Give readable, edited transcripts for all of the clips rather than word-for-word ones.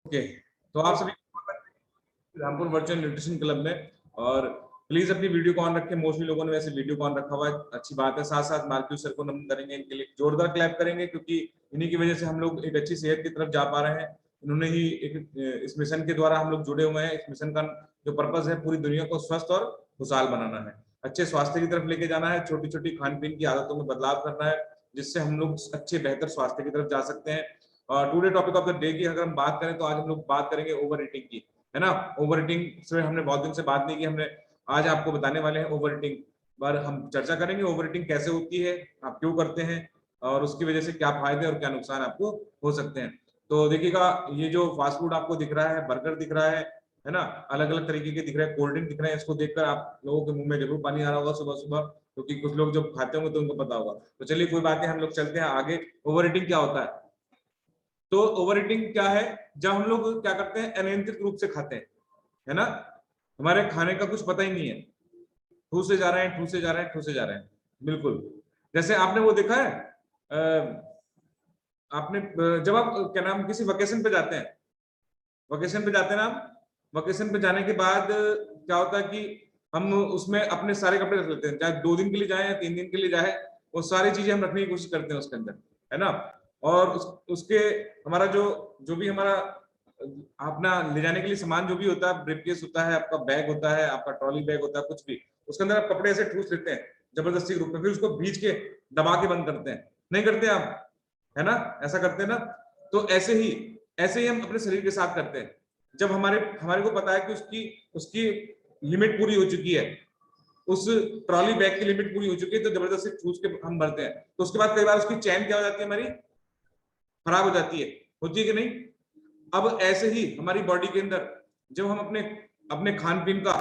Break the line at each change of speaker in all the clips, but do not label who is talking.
Okay, तो आप सभी रामपुर वर्चुअल न्यूट्रिशन क्लब में। और प्लीज अपनी वीडियो को ऑन रखें। मोस्टली लोगों ने वैसे वीडियो को ऑन रखा हुआ है, अच्छी बात है। साथ साथ मार्क्यू सर को नमन करेंगे, इनके लिए जोरदार क्लैप करेंगे, क्योंकि इन्हीं की वजह से हम लोग एक अच्छी सेहत की तरफ जा पा रहे हैं। इन्होंने ही एक इस मिशन के द्वारा हम लोग जुड़े हुए हैं। इस मिशन का जो पर्पज है पूरी दुनिया को स्वस्थ और खुशहाल बनाना है, अच्छे स्वास्थ्य की तरफ लेके जाना है, छोटी छोटी खान पीन की आदतों में बदलाव करना है, जिससे हम लोग अच्छे बेहतर स्वास्थ्य की तरफ जा सकते हैं। Today topic of the day की अगर हम बात करें तो आज हम लोग बात करेंगे ओवर ईटिंग की, है ना। ओवर ईटिंग से हमने बहुत दिन से बात नहीं की, हमने आज आपको बताने वाले हैं ओवर ईटिंग पर हम चर्चा करेंगे। ओवर ईटिंग कैसे होती है, आप क्यों करते हैं, और उसकी वजह से क्या फायदे और क्या नुकसान आपको हो सकते हैं। तो देखिएगा, ये जो फास्ट फूड आपको दिख रहा है, बर्गर दिख रहा है ना, अलग अलग तरीके के दिख रहे हैं, कोल्ड ड्रिंक दिख रहे हैं, इसको देखकर आप लोगों के मुंह में जरूर पानी आ रहा होगा सुबह सुबह, क्योंकि कुछ लोग जब खाते होंगे तो उनको पता होगा। तो चलिए कोई बात नहीं, हम लोग चलते हैं आगे। ओवर ईटिंग क्या होता है? तो ओवर ईटिंग क्या है? जब हम लोग क्या करते हैं, अनियंत्रित रूप से खाते हैं, है ना। हमारे खाने का कुछ पता ही नहीं है, ठूसे जा रहे हैं, ठूसे जा रहे हैं, ठूसे जा रहे हैं। बिल्कुल, जैसे आपने वो देखा है, आपने जब आप क्या नाम किसी वेकेशन पे जाते हैं, वेकेशन पे जाते हैं ना आप, वेकेशन पे जाने के बाद क्या होता है कि हम उसमें अपने सारे कपड़े रख लेते हैं, चाहे 2 दिन के लिए जाए या 3 दिन के लिए जाए, वो सारी चीजें हम रखने की कोशिश करते हैं उसके अंदर, है ना। और उसके हमारा जो जो भी हमारा अपना ले जाने के लिए सामान जो भी होता है, ब्रीफकेस होता है, आपका बैग होता है, आपका ट्रॉली बैग होता है, कुछ भी, उसके अंदर आप कपड़े ऐसे ठूस लेते हैं जबरदस्ती के रूप में, फिर उसको भींच के दबा के बंद करते हैं। नहीं करते आप, है ना, ऐसा करते हैं ना। तो ऐसे ही हम अपने शरीर के साथ करते हैं। जब हमारे हमारे को पता है कि उसकी उसकी लिमिट पूरी हो चुकी है, उस ट्रॉली बैग की लिमिट पूरी हो चुकी है, तो जबरदस्ती ठूस के हम भरते हैं। तो उसके बाद कई बार उसकी चैन क्या हो जाती है, हमारी खराब हो जाती है, होती है कि नहीं। अब ऐसे ही हमारी बॉडी के अंदर जब हम अपने अपने खान पीन का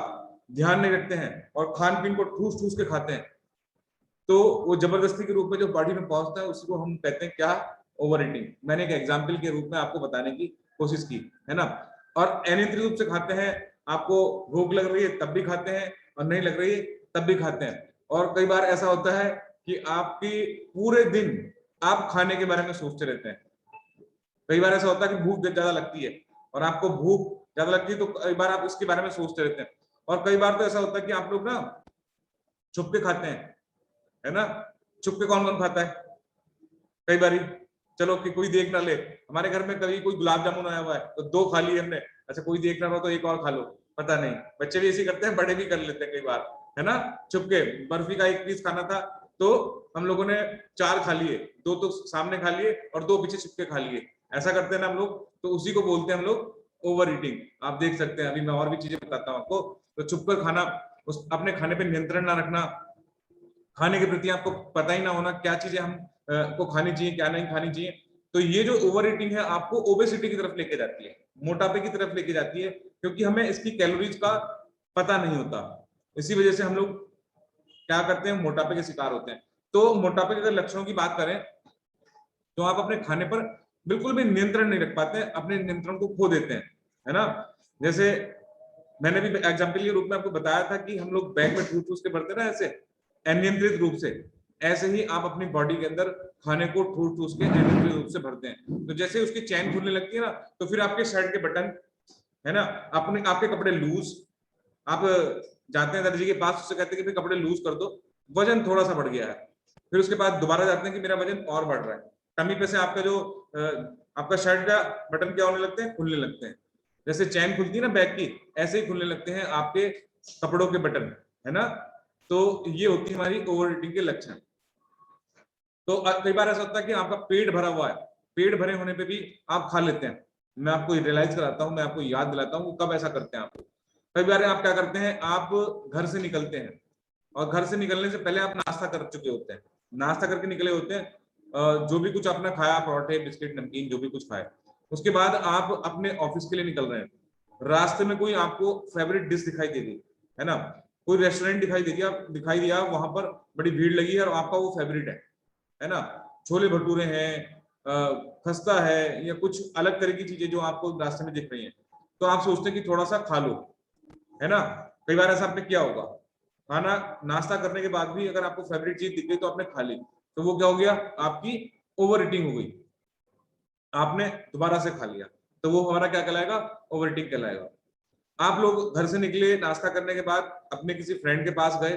ध्यान नहीं रखते हैं और खान पीन को ठूस ठूस के खाते हैं, तो वो जबरदस्ती के रूप में जो बॉडी में पहुंचता है उसी को हम कहते हैं क्या, ओवर ईटिंग। मैंने एक एग्जाम्पल के रूप में आपको बताने की कोशिश की, है ना। और अनियंत्रित रूप से खाते हैं, आपको भूख लग रही है तब भी खाते हैं, और नहीं लग रही है तब भी खाते हैं। और कई बार ऐसा होता है कि आपकी पूरे दिन आप खाने के बारे में सोचते रहते हैं। कई बार ऐसा होता है कि भूख ज्यादा लगती है, और आपको भूख ज्यादा लगती है तो कई बार आप इसके बारे में सोचते रहते हैं। और कई बार तो ऐसा होता है कि आप लोग ना छुप के खाते हैं, है ना। छुप के कौन कौन खाता है? कई बारी चलो कि कोई देख ना ले। हमारे घर में कभी कोई गुलाब जामुन आया हुआ है तो 2 खा लिए हमने, अच्छा कोई देख ना रहा तो एक और खा लो, पता नहीं। बच्चे भी ऐसे करते हैं, बड़े भी कर लेते हैं कई बार, है ना। छुप के बर्फी का 1 पीस खाना था तो हम लोगों ने 4 खा लिए, 2 तो सामने खा लिए और 2 पीछे छुप के खा लिए। ऐसा करते हैं ना हम लोग, तो उसी को बोलते हैं हम लोग ओवर ईटिंग। आप देख सकते हैं, अभी मैं और भी चीजें बताता हूँ आपको। तो छुप कर खाना, उस अपने खाने पे नियंत्रण ना रखना, खाने के प्रति आपको पता ही ना होना क्या चीजें हम को खानी चाहिए क्या नहीं खानी चाहिए। तो ये जो ओवर ईटिंग है आपको ओबेसिटी की तरफ लेके जाती है, मोटापे की तरफ लेके जाती है, क्योंकि हमें इसकी कैलोरीज का पता नहीं होता। इसी वजह से हम लोग क्या करते हैं, मोटापे के शिकार होते हैं। तो मोटापे के अगर लक्षणों की बात करें तो आप अपने खाने पर बिल्कुल भी नियंत्रण नहीं रख पाते, अपने नियंत्रण को खो देते हैं, है ना। जैसे मैंने भी एग्जाम्पल के रूप में आपको बताया था कि हम लोग बैग में ठूस ठूस के भरते ना ऐसे अनियंत्रित रूप से, ऐसे ही आप अपनी बॉडी के अंदर खाने को ठूस ठूस के अनियंत्रित रूप से भरते हैं। तो जैसे उसकी चैन खुलने लगती है ना, तो फिर आपके शर्ट के बटन, है ना, अपने आपके कपड़े लूज, आप जाते हैं दर्जी के पास, उससे कहते हैं कि कपड़े लूज कर दो, वजन थोड़ा सा बढ़ गया है। फिर उसके बाद दोबारा जाते हैं कि मेरा वजन और बढ़ रहा है, टमी पे से आपका जो आपका शर्ट का बटन क्या होने लगते हैं, खुलने लगते हैं। जैसे चैन खुलती है ना बैग की, ऐसे ही खुलने लगते हैं आपके कपड़ों के बटन, है ना। तो ये होती है हमारी ओवर ईटिंग के लक्षण। तो कई बार ऐसा होता है कि आपका पेट भरा हुआ है, पेट भरे होने पे भी आप खा लेते हैं। मैं आपको रियलाइज कराता हूँ, मैं आपको याद दिलाता हूँ कब ऐसा करते हैं आप। कई बार आप क्या करते हैं, आप घर से निकलते हैं और घर से निकलने से पहले आप नाश्ता कर चुके होते हैं, नाश्ता करके निकले होते हैं, जो भी कुछ आपने खाया, परोठे बिस्किट नमकीन जो भी कुछ खाए, उसके बाद आप अपने ऑफिस के लिए निकल रहे हैं। रास्ते में कोई आपको फेवरेट डिश दिखाई दे दी, है ना, कोई रेस्टोरेंट दिखाई दिया वहां पर बड़ी भीड़ लगी है और आपका वो फेवरेट है ना, छोले भटूरे हैं, खस्ता है, या कुछ अलग तरह की चीजें जो आपको रास्ते में दिख रही हैं, तो आप सोचते हैं कि थोड़ा सा खा लो, है ना। कई बार ऐसा आपने किया होगा, खाना नाश्ता करने के बाद भी अगर आपको फेवरेट चीज दिख गई तो आपने खा ली, तो वो क्या हो गया, आपकी ओवर ईटिंग हो गई, आपने दोबारा से खा लिया। तो वो हमारा क्या कहलाएगा, ओवर ईटिंग कहलाएगा। आप लोग घर से निकले नाश्ता करने के बाद, अपने किसी फ्रेंड के पास गए,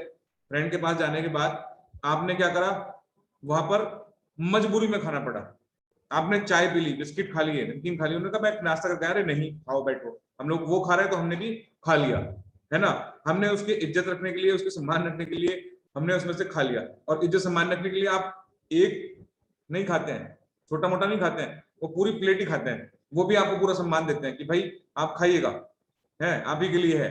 फ्रेंड के पास जाने के बाद आपने क्या करा, वहां पर मजबूरी में खाना पड़ा, आपने चाय पी ली, बिस्किट खा लिए, नमकीन खा लिया, उन्होंने कहा मैं नाश्ता करके, अरे नहीं खाओ बैठो, हम लोग वो खा रहे हैं तो हमने भी खा लिया, है ना। हमने उसकी इज्जत रखने के लिए, उसके सम्मान रखने के लिए हमने उसमें से खा लिया। और इज्जत सम्मान रखने के लिए आप एक नहीं खाते हैं, छोटा मोटा नहीं खाते हैं, वो पूरी प्लेट ही खाते हैं, वो भी आपको पूरा सम्मान देते हैं कि भाई आप खाइएगा, है आप ही के लिए है,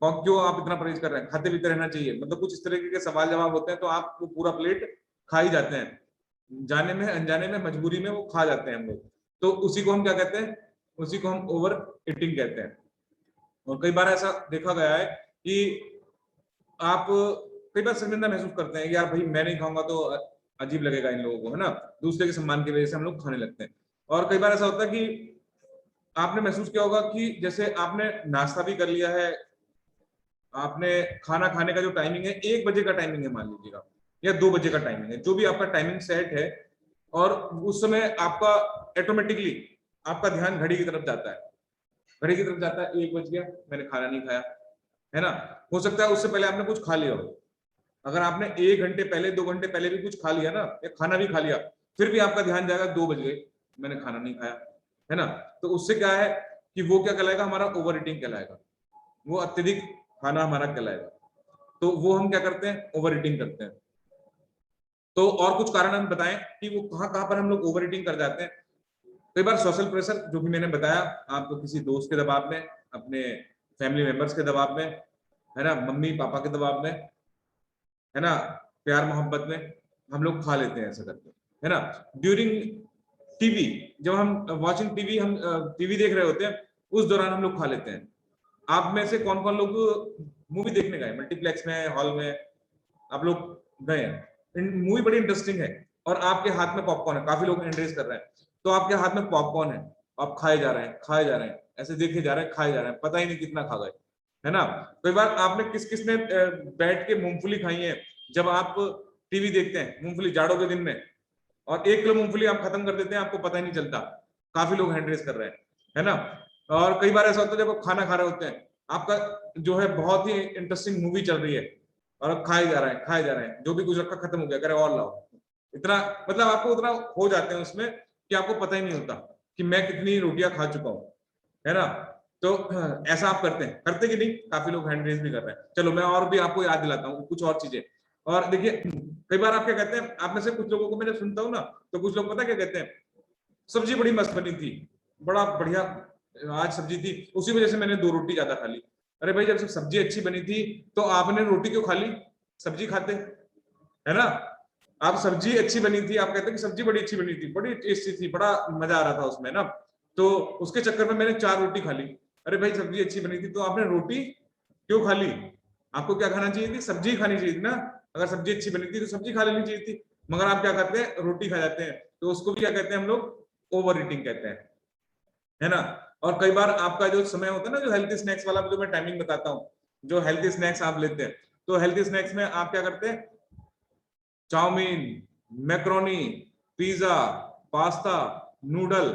और क्यों आप इतना परहेज कर रहे हैं, खाते पीते रहना चाहिए, मतलब कुछ इस तरीके के सवाल जवाब होते हैं, तो आप वो पूरा प्लेट खा ही जाते हैं, जाने में अनजाने में मजबूरी में वो खा जाते हैं हम लोग। तो उसी को हम क्या कहते हैं, उसी को हम ओवर ईटिंग कहते हैं। और कई बार ऐसा देखा गया है कि आप कई बार शर्मिंदा महसूस करते हैं, यार भाई मैं नहीं खाऊंगा तो अजीब लगेगा इन लोगों को, है ना, दूसरे के सम्मान की वजह से हम लोग खाने लगते हैं। और कई बार ऐसा होता है कि आपने महसूस किया होगा कि जैसे आपने नाश्ता भी कर लिया है, आपने खाना खाने का जो टाइमिंग है 1 बजे का टाइमिंग है मान लीजिएगा, या 2 बजे का टाइमिंग है, जो भी आपका टाइमिंग सेट है, और उस समय आपका ऑटोमेटिकली आपका ध्यान घड़ी की तरफ जाता है, घड़ी की तरफ जाता है, 1 बज गया मैंने खाना नहीं खाया, है ना। हो सकता है उससे पहले आपने कुछ खा लिया हो, अगर आपने 1 घंटे पहले 2 घंटे पहले भी कुछ खा लिया ना, या खाना भी खा लिया, फिर भी आपका ध्यान जाएगा 2 बज गए मैंने खाना नहीं खाया, है ना। तो उससे क्या है कि वो क्या कहलाएगा, हमारा ओवर ईटिंग कहलाएगा, वो अत्यधिक खाना हमारा कहलाएगा। तो वो हम क्या करते हैं, ओवर ईटिंग करते हैं। तो और कुछ कारण हम बताएं कि वो कहाँ कहाँ पर हम लोग ओवर ईटिंग कर जाते हैं। कई बार सोशल प्रेशर, जो भी मैंने बताया आपको, किसी दोस्त के दबाव में, अपने फैमिली मेंबर्स के दबाव में, है ना, मम्मी पापा के दबाव में, है ना, प्यार मोहब्बत में हम लोग खा लेते हैं ऐसा करके, है ना। ड्यूरिंग टीवी, जब हम वॉचिंग टीवी, हम टीवी देख रहे होते हैं, उस दौरान हम लोग खा लेते हैं। आप में से कौन कौन लोग मूवी देखने गए मल्टीप्लेक्स में, हॉल में, आप लोग गए हैं, मूवी बड़ी इंटरेस्टिंग है और आपके हाथ में पॉपकॉर्न है, काफी लोग एंड्रेस कर रहे हैं, तो आपके हाथ में पॉपकॉर्न है, आप खाए जा रहे हैं, खाए जा रहे हैं, ऐसे देखे जा रहे हैं, खाए जा रहे हैं, पता ही नहीं कितना खा गए, है ना। कई बार आपने किस किस ने बैठ के मूंगफली खाई है, जब आप टीवी देखते हैं, मूंगफली जाड़ों के दिन में, और 1 किलो मूंगफली आप खत्म कर देते हैं, आपको पता ही नहीं चलता, काफी लोग हैंड रेस कर रहे हैं, है ना। और कई बार ऐसा होता है जब आप खाना खा रहे होते हैं, आपका जो है बहुत ही इंटरेस्टिंग मूवी चल रही है, और आप खाए जा रहे हैं, खाए जा रहे हैं, जो भी कुछ रखा खत्म हो गया, करे और लाओ, इतना मतलब आपको उतना हो जाते हैं उसमें कि आपको पता ही नहीं होता कि मैं कितनी रोटियां खा चुका हूँ, है ना। तो ऐसा आप करते हैं, करते कि नहीं, काफी लोग हैंड रेस भी कर रहे हैं। चलो मैं और भी आपको याद दिलाता हूँ कुछ और चीजें। और देखिए कई बार आप क्या कहते हैं, आप में से कुछ लोगों को मैं जब सुनता हूँ ना, तो कुछ लोग पता क्या कहते हैं, सब्जी बड़ी मस्त बनी थी, बड़ा बढ़िया आज सब्जी थी, उसी वजह से मैंने 2 रोटी ज्यादा खा ली। अरे भाई जब सब्जी अच्छी बनी थी तो आपने रोटी क्यों खा ली, सब्जी खाते, है ना। आप सब्जी अच्छी बनी थी, आप कहते हैं कि सब्जी बड़ी अच्छी बनी थी, बड़ी टेस्टी थी, बड़ा मजा आ रहा था उसमें ना, तो उसके चक्कर में मैंने 4 रोटी खा ली। अरे भाई सब्जी अच्छी बनी थी तो आपने रोटी क्यों खा ली, आपको क्या खाना चाहिए थी, सब्जी खानी चाहिए थी ना। अगर सब्जी अच्छी बनी थी तो सब्जी खा लेनी चाहिए थी, मगर आप क्या करते हैं, रोटी खा जाते हैं, तो उसको भी क्या कहते हैं हम लोग, ओवर ईटिंग कहते हैं, है ना। और कई बार आपका जो समय होता है ना, जो हेल्थी स्नैक्स वाला जो मैं टाइमिंग बताता हूँ, जो हेल्थी स्नैक्स आप लेते हैं, तो हेल्थी स्नैक्स में आप क्या करते हैं, chowmein, macaroni, pizza, pasta, noodle,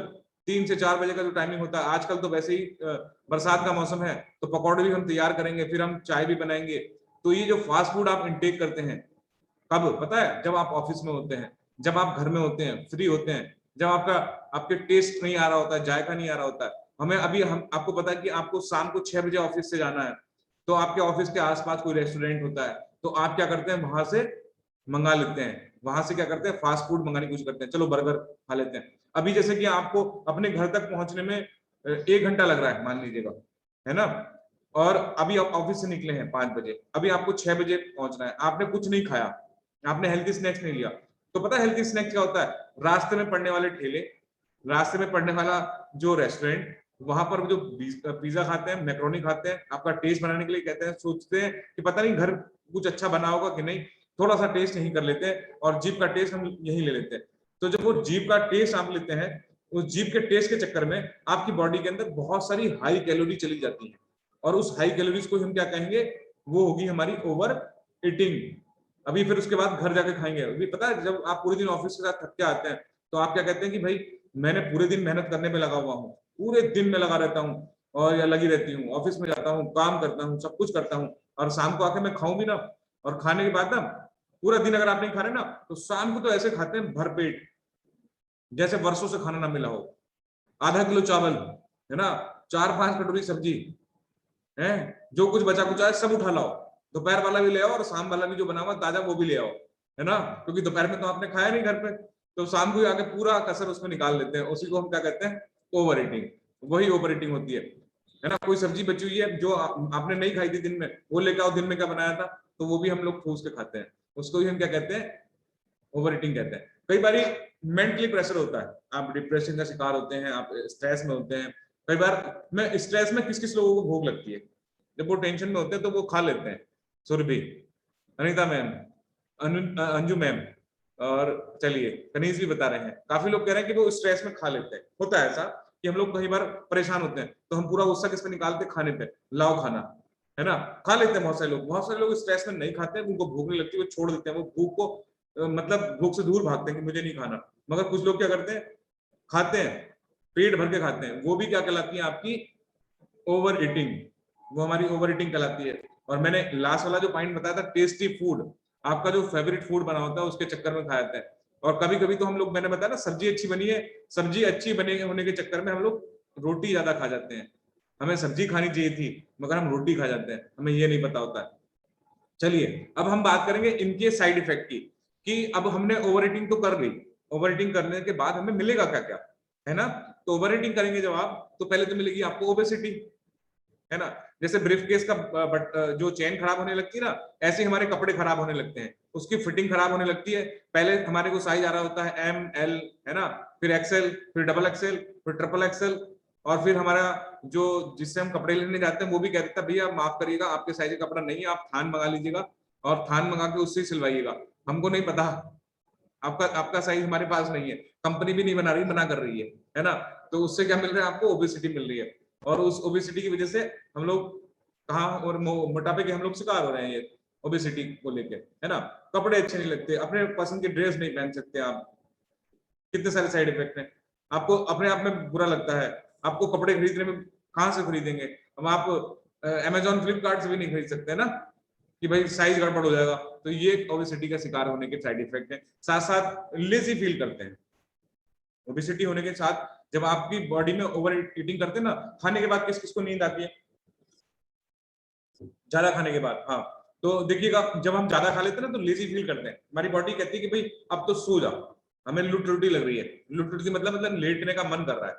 3 से 4 बजे का जो टाइमिंग होता है, आजकल तो वैसे ही बरसात का मौसम है, तो पकौड़े भी हम तैयार करेंगे, फिर हम चाय भी बनाएंगे। तो ये जो फास्ट फूड आप इंटेक करते हैं, कब पता है, जब आप ऑफिस में होते हैं, जब आप घर में होते हैं, फ्री होते हैं, जब आपका आपके टेस्ट नहीं आ रहा होता है, जायका नहीं आ रहा होता है। हमें अभी हम आपको पता है कि आपको शाम को 6 बजे ऑफिस से जाना है, तो आपके ऑफिस के आसपास कोई रेस्टोरेंट होता है, तो आप क्या करते हैं, वहां से मंगा लेते हैं, वहां से क्या करते हैं, फास्ट फूड मंगाने की कोशिश करते हैं, चलो बर्गर खा लेते हैं। अभी जैसे कि आपको अपने घर तक पहुंचने में 1 घंटा लग रहा है मान लीजिएगा, है ना, और अभी आप ऑफिस से निकले हैं 5 बजे, अभी आपको 6 बजे पहुंचना है, आपने कुछ नहीं खाया, आपने हेल्थी स्नैक्स नहीं लिया, तो पता है हेल्थी स्नैक्स क्या होता है, रास्ते में पड़ने वाले ठेले, रास्ते में पड़ने वाला जो रेस्टोरेंट, वहां पर जो पिज्जा खाते हैं, मैक्रोनी खाते हैं, आपका टेस्ट बनाने के लिए कहते हैं, सोचते हैं कि पता नहीं घर कुछ अच्छा बना होगा कि नहीं, थोड़ा सा टेस्ट यही कर लेते हैं, और जीभ का टेस्ट हम यही ले लेते हैं। तो जब वो जीभ का टेस्ट आप लेते हैं, उस जीभ के टेस्ट के चक्कर में आपकी बॉडी के अंदर बहुत सारी हाई कैलोरी चली जाती है, और उस हाई कैलोरीज को हम क्या कहेंगे, वो होगी हमारी ओवर ईटिंग। अभी फिर उसके बाद घर जाके खाएंगे, अभी पता है जब आप पूरे दिन ऑफिस के साथ थक के आते हैं, तो आप क्या कहते हैं कि भाई मैंने पूरे दिन मेहनत करने में लगा हुआ हूँ, पूरे दिन में लगा रहता हूँ और या लगी रहती हूँ, ऑफिस में जाता हूँ, काम करता हूँ, सब कुछ करता हूँ, और शाम को आके मैं खाऊं भी ना, और खाने के बाद ना पूरा दिन अगर आप नहीं खा रहे ना, तो शाम को तो ऐसे खाते हैं भरपेट, जैसे वर्षों से खाना ना मिला हो। आधा किलो चावल है ना, 4-5 कटोरी सब्जी है, जो कुछ बचा कुचा है सब उठा लाओ, दोपहर वाला भी ले आओ और शाम वाला भी जो बना हुआ ताजा वो भी ले आओ, है ना, क्योंकि दोपहर में तो आपने खाया नहीं घर पे, तो शाम को आके पूरा कसर उसमें निकाल लेते हैं, उसी को हम क्या कहते हैं, ओवर ईटिंग। वही ओवर ईटिंग होती है ना। कोई सब्जी बची हुई है जो आपने नहीं खाई थी दिन में, वो लेकर आओ, दिन में क्या बनाया था, तो वो भी हम लोग ठूस के खाते हैं, उसको भी हम क्या कहते हैं, ओवर ईटिंग कहते हैं। कई बार मेंटली प्रेशर होता है, आप डिप्रेशन का शिकार होते हैं, आप स्ट्रेस में होते हैं। कई बार मैं स्ट्रेस में किस किस लोगों को भूख लगती है, जब वो टेंशन में होते हैं तो वो खा लेते हैं, सुरभि, अनिता मैम, अंजू मैम, और चलिए कनीज भी बता रहे हैं, काफी लोग कह रहे हैं कि वो स्ट्रेस में खा लेते हैं। होता है ऐसा कि हम लोग कई बार परेशान होते हैं तो हम पूरा गुस्सा किस पे निकालते हैं, खाने पे, लाओ खाना, है ना, खा लेते हैं। बहुत सारे लोग स्ट्रेस में नहीं खाते, उनको भूख नहीं लगती, वो छोड़ देते हैं, वो भूख को मतलब भूख से दूर भागते हैं कि मुझे नहीं खाना। मगर कुछ लोग क्या करते हैं, खाते हैं, पेट भर के खाते हैं, वो भी क्या कहलाती है, आपकी ओवर ईटिंग, वो हमारी ओवर ईटिंग कहलाती है। और मैंने लास्ट वाला जो पॉइंट बताया था, टेस्टी फूड, आपका जो फेवरेट फूड बना होता है उसके चक्कर में खा जाता है। और कभी कभी तो हम लोग, मैंने बताया ना, सब्जी अच्छी बनी है, सब्जी अच्छी बने होने के चक्कर में हम लोग रोटी ज्यादा खा जाते हैं, हमें सब्जी खानी चाहिए थी मगर हम रोटी खा जाते हैं, हमें ये नहीं पता होता है। चलिए अब हम बात करेंगे इनके साइड इफेक्ट की, कि अब हमने ओवर ईटिंग तो कर ली, ओवर ईटिंग करने के बाद हमें मिलेगा क्या क्या, है ना। तो ओवर ईटिंग करेंगे जब आप, तो पहले तो मिलेगी आपको ओबेसिटी, है ना। जैसे ब्रीफ केस का जो चेन खराब होने लगती है ना, ऐसे हमारे कपड़े खराब होने लगते हैं, उसकी फिटिंग खराब होने लगती है। पहले हमारे को साइज आ रहा होता है एम एल, है ना, फिर एक्सएल, फिर डबल एक्सएल, फिर ट्रिपल एक्सएल, और फिर हमारा जो जिससे हम कपड़े लेने जाते हैं वो भी कह देता है भैया माफ करिएगा आपके साइज का कपड़ा नहीं है, आप थान मंगा लीजिएगा और थान मंगा के उससे सिलवाइएगा, हमको नहीं पता, आपका आपका साइज हमारे पास नहीं है, कंपनी भी नहीं बना रही, मना कर रही है ना। तो उससे क्या मिल रहा है आपको, ओबेसिटी मिल रही है, और उस ओबेसिटी की वजह से हम लोग कहाँ, और मोटापे के हम लोग शिकार हो रहे हैं, ये ओबेसिटी को लेके, है ना। कपड़े अच्छे नहीं लगते, अपने पसंद की ड्रेस नहीं पहन सकते आप, कितने सारे साइड इफेक्ट हैं, आपको अपने आप में बुरा लगता है, आपको कपड़े खरीदने में कहाँ से खरीदेंगे, अब आप अमेजोन फ्लिपकार्ट से भी नहीं खरीद सकते ना, कि भाई साइज गड़बड़ हो जाएगा। तो ये ओबेसिटी का शिकार होने के साइड इफेक्ट है। साथ साथ लेजी फील करते हैं, ओबेसिटी होने के साथ जब आपकी बॉडी में ओवर ईटिंग करते हैं ना, खाने के बाद किस किस को नींद आती है, ज्यादा खाने के बाद, हाँ, तो देखिएगा जब हम ज्यादा खा लेते हैं ना तो लेजी फील करते हैं, हमारी बॉडी कहती है कि भाई अब तो सो जाओ, हमें लुट लुटी लग रही है, लुट लुटी मतलब लेटने का मन कर रहा है,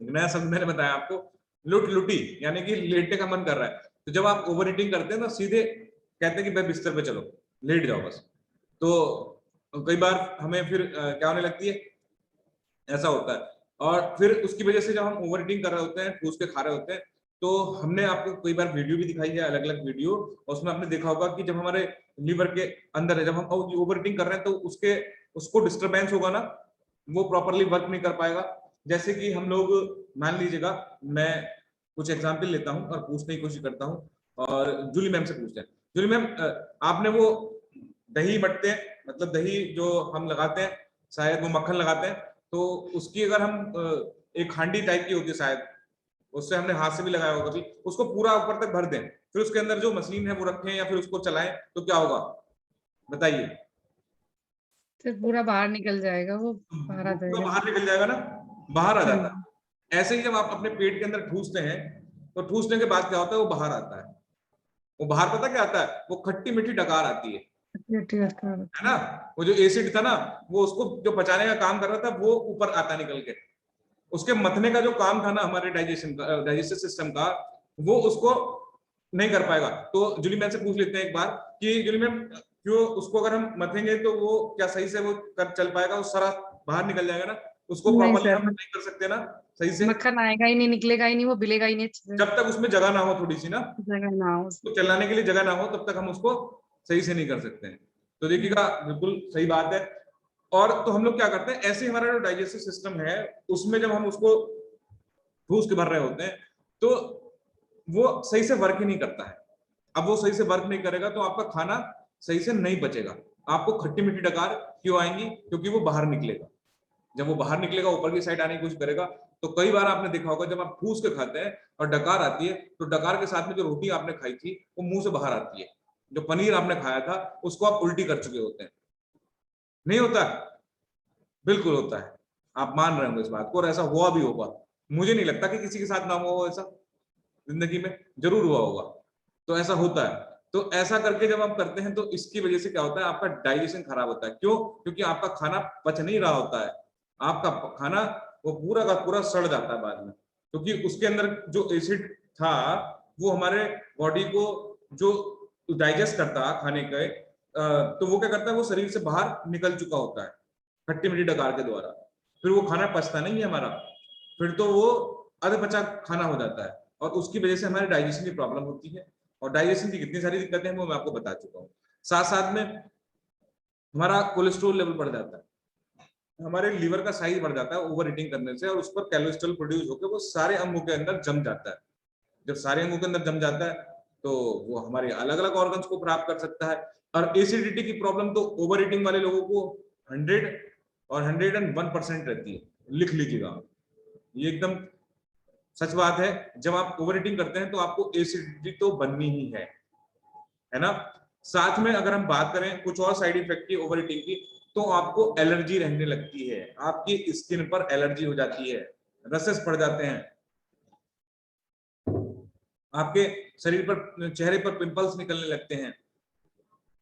नया शब्द मैंने बताया आपको, लुट लुटी यानी कि लेटने का मन कर रहा है। तो जब आप ओवर ईटिंग करते हैं ना, सीधे कहते हैं कि भाई बिस्तर पे चलो, लेट जाओ बस। तो कई बार हमें फिर क्या होने लगती है, ऐसा होता है। और फिर उसकी वजह से जब हम ओवर ईटिंग कर रहे होते हैं, ठूस के खा रहे होते हैं, तो हमने आपको कई बार वीडियो भी दिखाई है, अलग अलग वीडियो, और उसमें आपने देखा होगा कि जब हमारे लीवर के अंदर है, जब हम ओवर ईटिंग कर रहे हैं तो उसको डिस्टरबेंस होगा ना, वो प्रॉपरली वर्क नहीं कर पाएगा। जैसे कि हम लोग, मान लीजिएगा, मैं कुछ एग्जाम्पल लेता हूँ और पूछने की कोशिश करता हूँ, और जूली मैम से पूछते हैं। जूली मैम, आपने वो दही बटते हैं, मतलब दही जो हम लगाते हैं, शायद वो मक्खन लगाते हैं, तो उसकी अगर हम एक हांडी टाइप की होती है शायद, उससे हमने हाथ से भी लगाया होगा कभी, उसको पूरा ऊपर तक भर दें, फिर उसके अंदर जो मशीन है वो रखें या फिर उसको चलाएं, तो क्या होगा बताइए।
फिर पूरा बाहर निकल जाएगा, वो बाहर आ
वो पूरा
जाएगा।
बाहर निकल जाएगा ना, बाहर आ
हाँ
जाता
जी।
है। ऐसे ही जब आप अपने पेट के अंदर ठूसते हैं, तो ठूसने के बाद क्या होता है, वो बाहर आता है। वो बाहर पता क्या आता है, वो खट्टी मीठी डकार आती है ना। वो जो एसिड था ना, वो उसको जो पचाने का काम कर रहा था वो ऊपर आता निकल के, उसके मथने का जो काम था ना हमारे डाइजेस्टिव सिस्टम का, वो उसको नहीं कर पाएगा। तो जूली मैम से पूछ लेते हैं एक बार कि जूली मैम, क्यों उसको अगर हम मथेंगे तो वो क्या सही से वो कर चल पाएगा, वो सारा बाहर निकल जाएगा ना, उसको
नहीं
प्रॉपरली हम
सर,
नहीं कर सकते ना सही से,
मक्खन आएगा ही नहीं, निकलेगा ही नहीं, वो बिलेगा ही नहीं अच्छे से,
जब तक उसमें जगह ना हो थोड़ी सी ना,
जगह ना हो
तो
उसमें।
चलाने के लिए जगह ना हो तब तक हम उसको सही से नहीं कर सकते हैं। तो देखिएगा बिल्कुल सही बात है। और तो हम लोग क्या करते हैं, ऐसे हमारा जो डाइजेस्टिव सिस्टम है उसमें जब हम उसको ठूस के भर रहे होते हैं, तो वो सही से वर्क ही नहीं करता है। अब वो सही से वर्क नहीं करेगा तो आपका खाना सही से नहीं बचेगा, आपको खट्टी मीठी डकार क्यों आएंगी, क्योंकि वो बाहर निकलेगा। जब वो बाहर निकलेगा, ऊपर की साइड आने की कोशिश करेगा, तो कई बार आपने देखा होगा जब आप ठूस के खाते हैं और डकार आती है, तो डकार के साथ में जो रोटी आपने खाई थी वो मुंह से बाहर आती है। जो पनीर आपने खाया था उसको आप उल्टी कर चुके होते हैं। नहीं होता? बिल्कुल होता है। आप मान रहे होंगे इस बात को, और ऐसा हुआ भी होगा। मुझे नहीं लगता कि किसी के साथ ना हुआ हो ऐसा, जिंदगी में जरूर हुआ होगा। तो ऐसा होता है। तो ऐसा करके जब आप करते हैं तो इसकी वजह से क्या होता है, आपका डाइजेशन खराब होता है। क्यों? क्योंकि आपका खाना पच नहीं रहा होता है। आपका खाना वो पूरा का पूरा सड़ जाता है बाद में, क्योंकि उसके अंदर जो एसिड था वो हमारे बॉडी को जो डाइजेस्ट करता है खाने के, तो वो क्या करता है, वो शरीर से बाहर निकल चुका होता है खट्टी मीठी डकार के द्वारा। फिर वो खाना पचता नहीं है हमारा, फिर तो वो अधपचा खाना हो जाता है, और उसकी वजह से हमारे डाइजेशन की प्रॉब्लम होती है। और डाइजेशन की कितनी सारी दिक्कतें हैं वो मैं आपको बता चुका हूँ। साथ साथ में हमारा कोलेस्ट्रॉल लेवल बढ़ जाता है, हमारे लीवर का साइज बढ़ जाता है ओवर ईटिंग करने से, और उस पर कोलेस्ट्रॉल प्रोड्यूस होकर वो सारे अंगों के अंदर जम जाता है। जब सारे अंगों के अंदर जम जाता है तो वो हमारे अलग अलग ऑर्गन्स को खराब कर सकता है। और एसिडिटी की प्रॉब्लम तो ओवर ईटिंग वाले लोगों को 100 और 101% रहती है। लिख लीजिएगा, ये एकदम सच बात है। जब आप ओवर ईटिंग करते हैं तो आपको एसिडिटी तो बननी ही है ना। साथ में अगर हम बात करें कुछ और साइड इफेक्ट की ओवर ईटिंग की, तो आपको एलर्जी रहने लगती है, आपकी स्किन पर एलर्जी हो जाती है, रसेस पड़ जाते हैं, आपके शरीर पर, चेहरे पर पिंपल्स निकलने लगते हैं,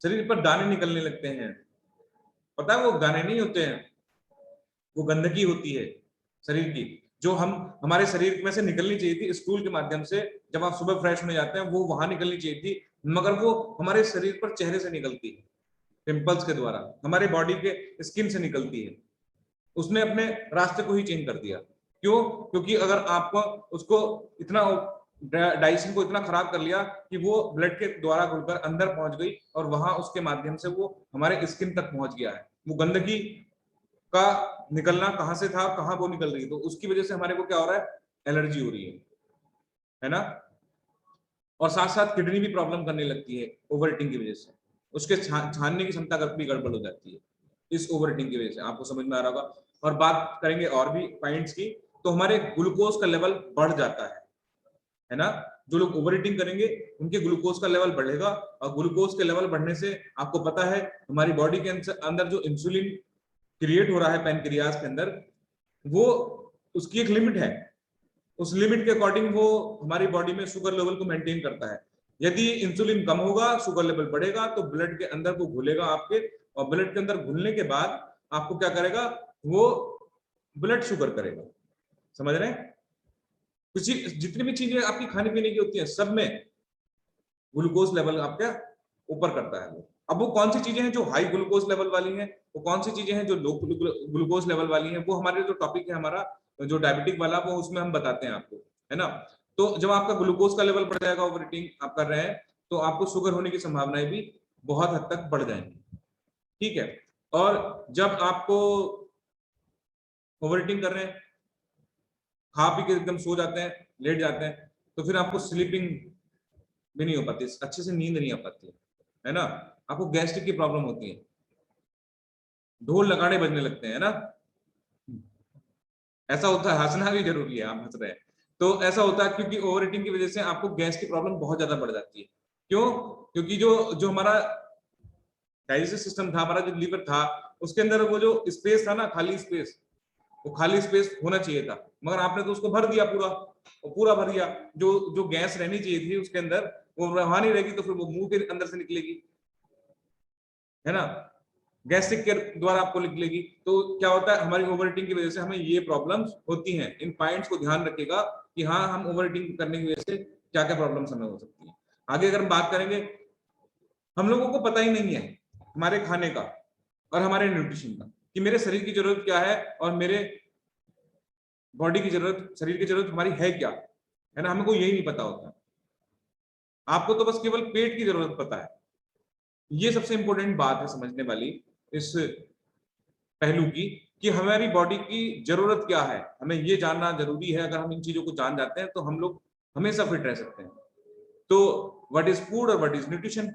शरीर पर दाने निकलने लगते हैं। पता है वो दाने नहीं होते हैं, वो गंदगी होती है शरीर की, जो हम हमारे शरीर में से निकलनी चाहिए थी स्टूल के माध्यम से। जब आप सुबह फ्रेश होने जाते हैं वो वहां निकलनी चाहिए थी, मगर वो हमारे शरीर पर चेहरे से निकलती है, पिंपल्स के द्वारा हमारे बॉडी के स्किन से निकलती है। उसने अपने रास्ते को ही चेंज कर दिया। क्यों? क्योंकि अगर आपको उसको इतना डाइजेशन को इतना खराब कर लिया कि वो ब्लड के द्वारा घुलकर अंदर पहुंच गई, और वहां उसके माध्यम से वो हमारे स्किन तक पहुंच गया है। वो गंदगी का निकलना कहां से था, कहां वो निकल रही है, तो उसकी वजह से हमारे को क्या हो रहा है, एलर्जी हो रही है ना। और साथ साथ किडनी भी प्रॉब्लम करने लगती है ओवर ईटिंग की वजह से, उसके छानने की क्षमता भी गड़बड़ हो जाती है इस ओवर ईटिंग की वजह से। आपको समझ में आ रहा होगा। और बात करेंगे और भी पॉइंट्स की, तो हमारे ग्लूकोज का लेवल बढ़ जाता है ना। जो लोग ओवर ईटिंग करेंगे उनके ग्लूकोज का लेवल बढ़ेगा, और ग्लूकोज के लेवल बढ़ने से आपको पता है हमारी बॉडी के अंदर जो इंसुलिन क्रिएट हो रहा है पैनक्रियाज के अंदर, वो उसकी एक लिमिट है। उस लिमिट के अकॉर्डिंग वो हमारी बॉडी में शुगर लेवल को मेंटेन करता है। यदि इंसुलिन कम होगा, शुगर लेवल बढ़ेगा, तो ब्लड के अंदर वो घुलेगा आपके, और ब्लड के अंदर घुलने के बाद आपको क्या करेगा, वो ब्लड शुगर करेगा। समझ रहे हैं? कुछ जितनी भी चीजें आपकी खाने पीने की होती है सब में ग्लूकोज लेवल आपका ऊपर करता है वो। अब वो कौन सी चीजें हैं जो हाई ग्लूकोज लेवल वाली हैं, वो कौन सी चीजें हैं जो लो ग्लूकोज लेवल वाली हैं, वो हमारे जो टॉपिक है हमारा जो डायबिटिक वाला, वो उसमें हम बताते हैं आपको, है ना। तो जब आपका ग्लूकोज का लेवल बढ़ जाएगा, ओवर ईटिंग आप कर रहे हैं, तो आपको शुगर होने की संभावनाएं भी बहुत हद तक बढ़ जाएंगी। ठीक है। और जब आपको ओवर ईटिंग कर रहे हैं, खा पी के एकदम सो जाते हैं, लेट जाते हैं, तो फिर आपको स्लीपिंग भी नहीं हो पाती, अच्छे से नींद नहीं आ पाती है ना। आपको गैस्ट्रिक की प्रॉब्लम होती है, ढोल नगाड़े बजने लगते हैं ना। ऐसा होता है, हंसना भी जरूरी है, आप हंस रहे हैं। तो ऐसा होता है क्योंकि ओवर ईटिंग की वजह से आपको गैस की प्रॉब्लम बहुत ज्यादा बढ़ जाती है। क्यों? क्योंकि जो जो हमारा डाइजेस्टिव सिस्टम था, हमारा जो लीवर था, उसके अंदर वो जो स्पेस था ना, खाली स्पेस, वो खाली स्पेस होना चाहिए था, मगर आपने तो उसको भर दिया पूरा, और पूरा भर दिया। जो जो गैस रहनी चाहिए थी उसके अंदर, वो वहां नहीं रहेगी, तो फिर वो मुंह के अंदर से निकलेगी, है ना, गैस्ट्रिक के द्वारा आपको निकलेगी। तो क्या होता है, हमारी ओवर ईटिंग की वजह से हमें ये प्रॉब्लम्स होती हैं। इन पॉइंट्स को ध्यान रखिएगा कि हाँ, हम ओवर ईटिंग करने की वजह से क्या क्या प्रॉब्लम्स हमें हो सकती है। आगे अगर हम बात करेंगे, हम लोगों को पता ही नहीं है हमारे खाने का और हमारे न्यूट्रिशन का, कि मेरे शरीर की जरूरत क्या है और मेरे बॉडी की जरूरत, शरीर की जरूरत हमारी है क्या, है ना। हमको यही नहीं पता होता। आपको तो बस केवल पेट की जरूरत पता है। ये सबसे इंपॉर्टेंट बात है समझने वाली इस पहलू की, कि हमारी बॉडी की जरूरत क्या है, हमें ये जानना जरूरी है। अगर हम इन चीजों को जान जाते हैं तो हम लोग हमेशा फिट रह सकते हैं। तो व्हाट इज फूड और व्हाट इज न्यूट्रिशन?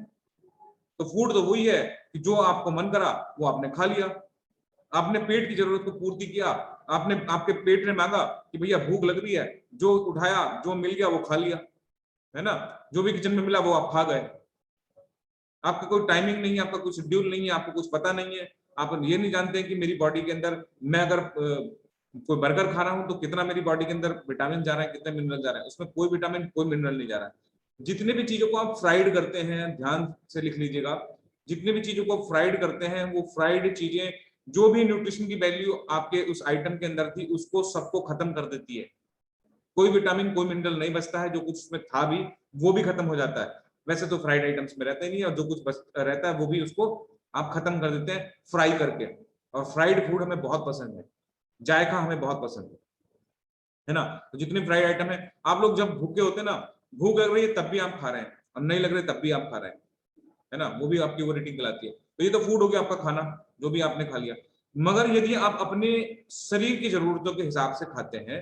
तो फूड तो वही है कि जो आपको मन करा वो आपने खा लिया, आपने पेट की जरूरत को पूर्ति किया, आपने आपके पेट ने मांगा कि भैया भूख लग रही है, जो उठाया जो मिल गया वो खा लिया, है ना, जो भी किचन में मिला वो आप खा गए। आपका कोई टाइमिंग नहीं है, आपका कोई शेड्यूल नहीं है, आपको कुछ पता नहीं है, आप ये नहीं जानते कि मेरी बॉडी के अंदर मैं अगर कोई बर्गर खा रहा हूं तो कितना मेरी बॉडी के अंदर विटामिन जा रहा है, कितने मिनरल जा रहा है, उसमें कोई विटामिन कोई मिनरल नहीं जा रहा है। जितने भी चीजों को आप फ्राइड करते हैं, ध्यान से लिख लीजिएगा, जितने भी चीजों को फ्राइड करते हैं वो फ्राइड चीजें जो भी न्यूट्रिशन की वैल्यू आपके उस आइटम के अंदर थी उसको सबको खत्म कर देती है। कोई विटामिन कोई मिनरल नहीं बचता है, जो कुछ उसमें था भी वो भी खत्म हो जाता है। वैसे तो फ्राइड आइटम्स में रहता ही नहीं है, और जो कुछ बच रहता है वो भी उसको आप खत्म कर देते हैं फ्राई करके। और फ्राइड फूड हमें बहुत पसंद है, जायका हमें बहुत पसंद है ना। तो जितने फ्राइड आइटम है, आप लोग जब भूखे होते हैं ना, भूख लग रही है तब भी आप खा रहे हैं, और नहीं लग रहे तब भी आप खा रहे हैं, है ना, वो भी आपकी ओवर ईटिंग कहलाती है। तो ये तो फूड हो गया आपका खाना, जो भी आपने खा लिया। मगर यदि आप अपने शरीर की जरूरतों के हिसाब से खाते हैं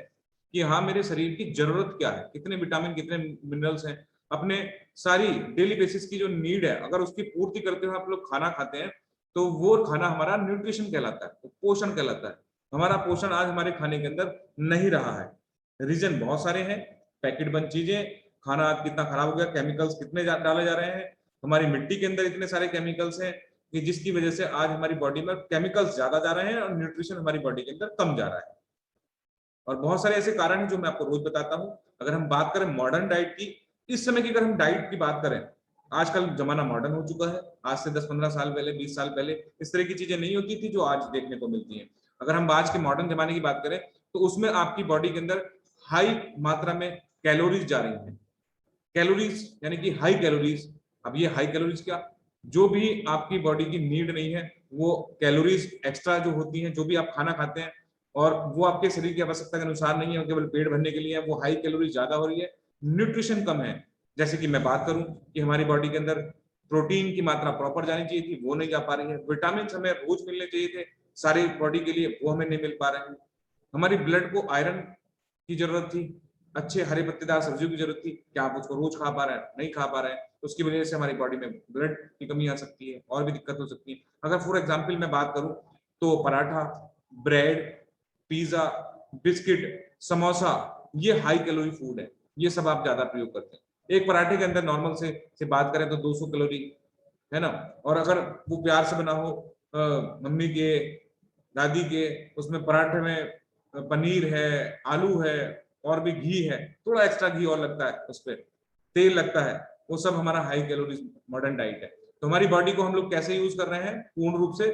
कि हाँ मेरे शरीर की जरूरत क्या है, कितने विटामिन कितने मिनरल्स हैं, अपने सारी डेली बेसिस की जो नीड है अगर उसकी पूर्ति करते हुए आप लोग खाना खाते हैं, तो वो खाना हमारा न्यूट्रिशन कहलाता है, पोषण कहलाता है। हमारा पोषण आज हमारे खाने के अंदर नहीं रहा है। रीजन बहुत सारे हैं, पैकेट बंद चीजें, खाना आज कितना खराब हो गया, केमिकल्स कितने डाले जा रहे हैं, हमारी मिट्टी के अंदर इतने सारे केमिकल्स हैं कि जिसकी वजह से आज हमारी बॉडी में केमिकल्स ज्यादा जा रहे हैं और न्यूट्रिशन हमारी बॉडी के अंदर कम जा रहा है। और बहुत सारे ऐसे कारण हैं जो मैं आपको रोज बताता हूँ। अगर हम बात करें मॉडर्न डाइट की, इस समय की अगर हम डाइट की बात करें, आजकल जमाना मॉडर्न हो चुका है। आज से 10-15 साल पहले, 20 साल पहले इस तरह की चीजें नहीं होती थी जो आज देखने को मिलती हैं। अगर हम आज के मॉडर्न जमाने की बात करें तो उसमें आपकी बॉडी के अंदर हाई मात्रा में कैलोरीज जा रही हैं। कैलोरीज यानी कि हाई कैलोरीज। अब ये हाई कैलोरीज क्या, जो भी आपकी बॉडी की नीड नहीं है वो कैलोरीज एक्स्ट्रा जो होती हैं, जो भी आप खाना खाते हैं और वो आपके शरीर की आवश्यकता के अनुसार नहीं है, केवल पेट भरने के लिए है, वो हाई कैलोरीज ज्यादा हो रही है, न्यूट्रिशन कम है। जैसे कि मैं बात करूं कि हमारी बॉडी के अंदर प्रोटीन की मात्रा प्रॉपर जानी चाहिए थी, वो नहीं जा पा रही है। विटामिन हमें रोज मिलने चाहिए थे सारी बॉडी के लिए, वो हमें नहीं मिल पा रहे हैं। हमारी ब्लड को आयरन की जरूरत थी, अच्छे हरे पत्तेदार सब्जियों की जरूरत थी, क्या आप उसको रोज खा पा रहे हैं, नहीं खा पा रहे हैं, तो उसकी वजह से हमारी बॉडी में ब्लड की कमी आ सकती है, और भी दिक्कत हो सकती है। अगर फॉर एग्जाम्पल मैं बात करूं तो paratha, bread, pizza, biscuit, samosa, ये हाई कैलोरी फूड है, ये सब आप ज्यादा प्रयोग करते हैं। एक पराठे के अंदर नॉर्मल से बात करें तो 200 कैलोरी, है ना। और अगर वो प्यार से बना हो, मम्मी के, दादी के, उसमें पराठे में पनीर है, आलू है, और भी घी है, थोड़ा एक्स्ट्रा घी और लगता है, उस पर तेल लगता है, वो सब हमारा हाई कैलोरी मॉडर्न डाइट है। तो हमारी बॉडी को हम लोग कैसे यूज कर रहे हैं पूर्ण रूप से,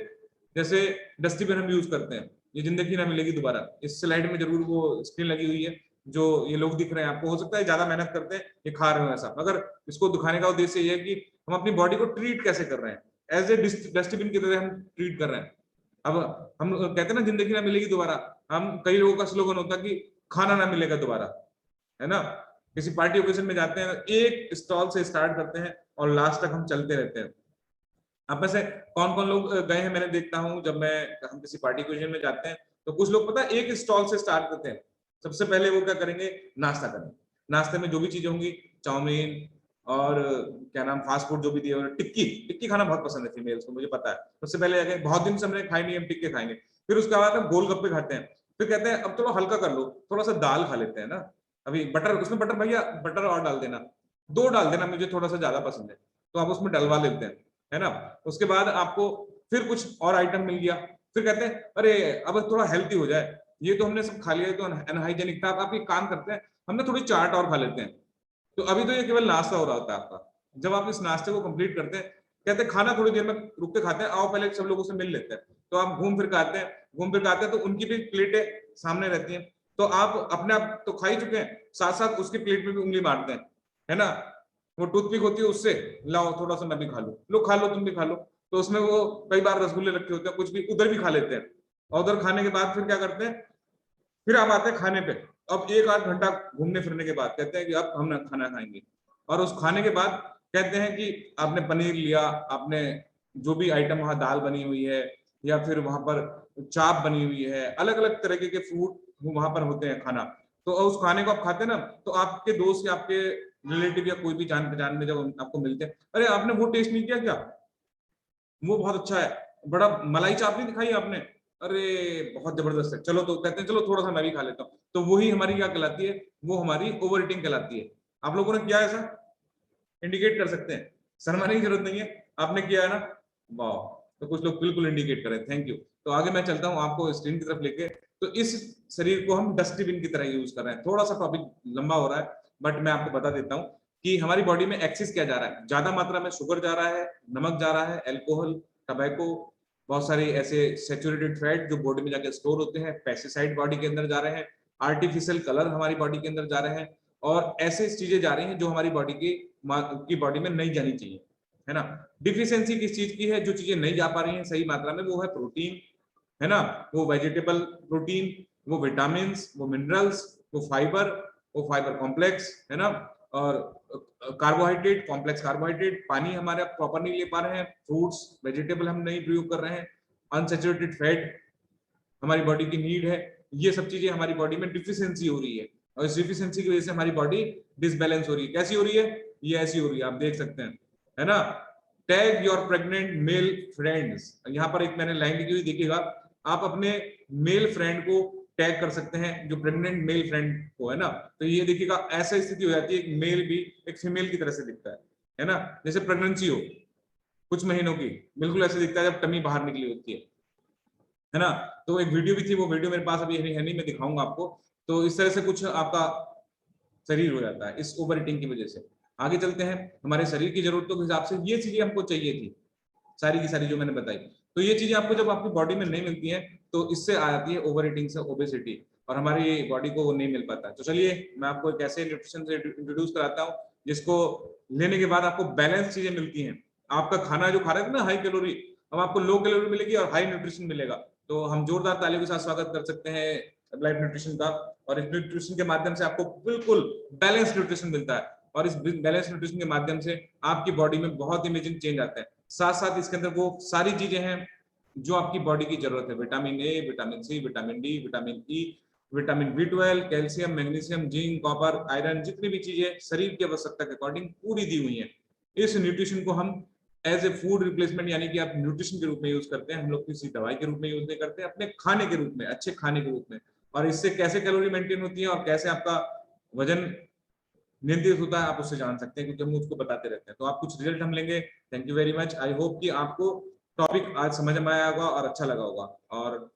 जैसे डस्टबिन हम यूज करते हैं, ये जिंदगी ना मिलेगी दोबारा। इस स्लाइड में जरूर वो स्क्रीन लगी हुई है, जो ये लोग दिख रहे हैं आपको, हो सकता है ज्यादा मेहनत करते हैं ये खा रहे हो ऐसा, मगर इसको दिखाने का उद्देश्य ये है कि हम अपनी बॉडी को ट्रीट कैसे कर रहे हैं, एज ए डस्टबिन की तरह हम ट्रीट कर रहे हैं। अब हम कहते हैं ना जिंदगी ना मिलेगी दोबारा, हम कई लोगों का स्लोगन होता है कि खाना ना मिलेगा दोबारा, है ना। किसी पार्टी ओकेजन में जाते हैं, एक स्टॉल से स्टार्ट करते हैं और लास्ट तक हम चलते रहते हैं। आप में से कौन कौन लोग गए हैं, मैंने देखता हूँ जब मैं हम किसी पार्टी ओकेजन में जाते हैं तो कुछ लोग पता है एक स्टॉल से स्टार्ट करते हैं। सबसे पहले वो क्या करेंगे, नाश्ता करेंगे। नाश्ते में जो भी चीजें होंगी, चाउमीन और क्या नाम फास्ट फूड जो भी दिए, टिक्की टिक्की खाना बहुत पसंद है फीमेल्स को, मुझे पता है। सबसे पहले जाके बहुत दिन से हमने खाई नहीं, हम टिक्के खाएंगे। फिर उसके बाद हम गोलगप्पे खाते हैं। फिर कहते हैं अब थोड़ा हल्का कर लो, थोड़ा सा दाल खा लेते हैं ना। अभी बटर, उसमें बटर भैया बटर और डाल देना, 2 डाल देना, मुझे थोड़ा सा ज्यादा पसंद है, तो आप उसमें डलवा लेते हैं, है ना। उसके बाद आपको फिर कुछ और आइटम मिल गया, फिर कहते हैं अरे अब थोड़ा हेल्थी हो जाए, ये तो हमने सब खा लिया, तो अनहाइजेनिक था, आप एक काम करते हैं हमने थोड़ी चाट और खा लेते हैं। तो अभी तो ये केवल नाश्ता हो रहा होता है आपका। जब आप इस नाश्ते को कंप्लीट करते हैं, कहते हैं खाना थोड़ी देर में रुक के खाते हैं, आओ पहले सब लोगों से मिल लेते हैं। तो आप घूम फिर के आते हैं, घूम फिर के आते हैं तो उनकी भी प्लेटें सामने रहती हैं, तो आप अपने आप तो खा ही चुके हैं, साथ साथ उसकी प्लेट में भी उंगली मारते हैं, है ना। वो टूथपिक होती है, उससे लाओ थोड़ा सा मैं भी खा लूं, लो खा लो तुम भी खा लो। तो उसमें वो कई बार रसगुल्ले रखे होते हैं, कुछ भी उधर भी खा लेते हैं। और उधर खाने के बाद फिर क्या करते हैं, फिर आप आते हैं खाने पे। अब 1-8 घंटा घूमने फिरने के बाद कहते हैं कि अब हम खाना खाएंगे। और उस खाने के बाद कहते हैं कि आपने पनीर लिया, आपने जो भी आइटम वहां दाल बनी हुई है या फिर वहां पर चाप बनी हुई है, अलग अलग तरीके के फूड वहां पर होते हैं खाना। तो उस खाने को आप खाते हैं ना, तो आपके दोस्त या आपके रिलेटिव या कोई भी जान पहचान में जब आपको मिलते हैं, अरे आपने वो टेस्ट नहीं किया क्या, वो बहुत अच्छा है, बड़ा मलाई चाप नहीं दिखाई आपने, अरे बहुत जबरदस्त है, चलो तो कहते हैं चलो थोड़ा सा मैं भी खा लेता हूँ, तो वही हमारी क्या कहलाती है, वो हमारी ओवर ईटिंग कहलाती है। आप लोगों ने किया ऐसा, इंडिकेट कर सकते हैं, शर्माने की जरूरत नहीं है, आपने किया है ना, वाह। तो कुछ लोग बिल्कुल इंडिकेट करें, थैंक यू। तो आगे मैं चलता हूँ आपको स्क्रीन की तरफ लेके। तो इस शरीर को हम डस्टबिन की तरह यूज कर रहे हैं। थोड़ा सा टॉपिक लंबा हो रहा है, बट मैं आपको बता देता हूँ कि हमारी बॉडी में एक्सेस क्या जा रहा है। ज्यादा मात्रा में शुगर जा रहा है, नमक जा रहा है, एल्कोहल, टबैको, बहुत सारे ऐसे सेचुरेटेड फैट जो बॉडी में जाके स्टोर होते हैं, पेस्टिसाइड बॉडी के अंदर जा रहे हैं, आर्टिफिशियल कलर हमारी बॉडी के अंदर जा रहे हैं, और ऐसे चीजें जा रही हैं जो हमारी बॉडी की बॉडी में नहीं जानी चाहिए, है ना। डिफिशियंसी किस चीज की है, जो चीजें नहीं जा पा रही हैं सही मात्रा में, वो है प्रोटीन, है ना, वो वेजिटेबल प्रोटीन, वो विटामिन, वो मिनरल्स, वो फाइबर कॉम्प्लेक्स, है ना, और कार्बोहाइड्रेट, कॉम्प्लेक्स कार्बोहाइड्रेट, पानी हमारे प्रॉपर नहीं ले पा रहे हैं, फ्रूट्स वेजिटेबल हम नहीं प्रयोग कर रहे हैं, अनसेचुरेटेड फैट हमारी बॉडी की नीड है। ये सब चीजें हमारी बॉडी में डिफिशियंसी हो रही है, और इस डिफिशियंसी की वजह से हमारी बॉडी डिसबैलेंस हो रही है। कैसी हो रही है, ये ऐसी हो रही है, आप देख सकते हैं, है ना। Tag your pregnant male friends, यहाँ पर एक मैंने लाइन लिखी हुई देखिएगा, आप अपने मेल फ्रेंड को टैग कर सकते हैं, जो प्रेग्नेंट मेल फ्रेंड को, है ना। तो ये देखिएगा ऐसा स्थिति हो जाती है, एक मेल भी एक फीमेल की तरह से दिखता है ना, जैसे प्रेगनेंसी हो कुछ महीनों की, बिल्कुल ऐसे दिखता है जब टमी बाहर निकली होती है ना। तो एक वीडियो भी थी, वो वीडियो मेरे पास अभी है नहीं, मैं दिखाऊंगा आपको। तो इस तरह से कुछ आपका शरीर हो जाता है इस ओवर ईटिंग की वजह से। आगे चलते हैं, हमारे शरीर की जरूरतों के हिसाब से ये चीजें हमको चाहिए थी, सारी की सारी जो मैंने बताई, तो ये चीजें आपको जब आपकी बॉडी में नहीं मिलती हैं, तो इससे आ जाती है ओवर ईटिंग से ओबेसिटी, और हमारी बॉडी को वो नहीं मिल पाता। तो चलिए मैं आपको एक ऐसे न्यूट्रिशन से इंट्रोड्यूस कराता हूँ जिसको लेने के बाद आपको बैलेंस चीजें मिलती हैं। आपका खाना जो खा रहे थे ना हाई कैलोरी, अब आपको लो कैलोरी मिलेगी और हाई न्यूट्रिशन मिलेगा। तो हम जोरदार तालियों के साथ स्वागत कर सकते हैं लाइफ न्यूट्रिशन का, और इस न्यूट्रिशन के माध्यम से आपको बिल्कुल बैलेंस न्यूट्रिशन मिलता है, और इस बैलेंस न्यूट्रिशन के माध्यम से आपकी बॉडी में बहुत इमेजिंग चेंज आता है। साथ साथ इसके अंदर वो सारी चीजें हैं जो आपकी बॉडी की जरूरत है, vitamin A, vitamin C, vitamin D, vitamin E, vitamin B12, calcium, magnesium, zinc, copper, iron, जितनी भी चीजें शरीर की आवश्यकता के अकॉर्डिंग पूरी दी हुई है। इस न्यूट्रिशन को हम एज ए फूड रिप्लेसमेंट, यानी कि आप न्यूट्रिशन के रूप में यूज करते हैं, हम लोग किसी दवाई के रूप में यूज नहीं करते, अपने खाने के रूप में, अच्छे खाने के रूप में। और इससे कैसे कैलोरी मेंटेन होती है और कैसे आपका वजन नियंत्रित होता है, आप उससे जान सकते हैं, क्योंकि हम उसको बताते रहते हैं। तो आप कुछ रिजल्ट हम लेंगे। Thank you very much. I hope कि आपको टॉपिक आज समझ में आया होगा और अच्छा लगा होगा। और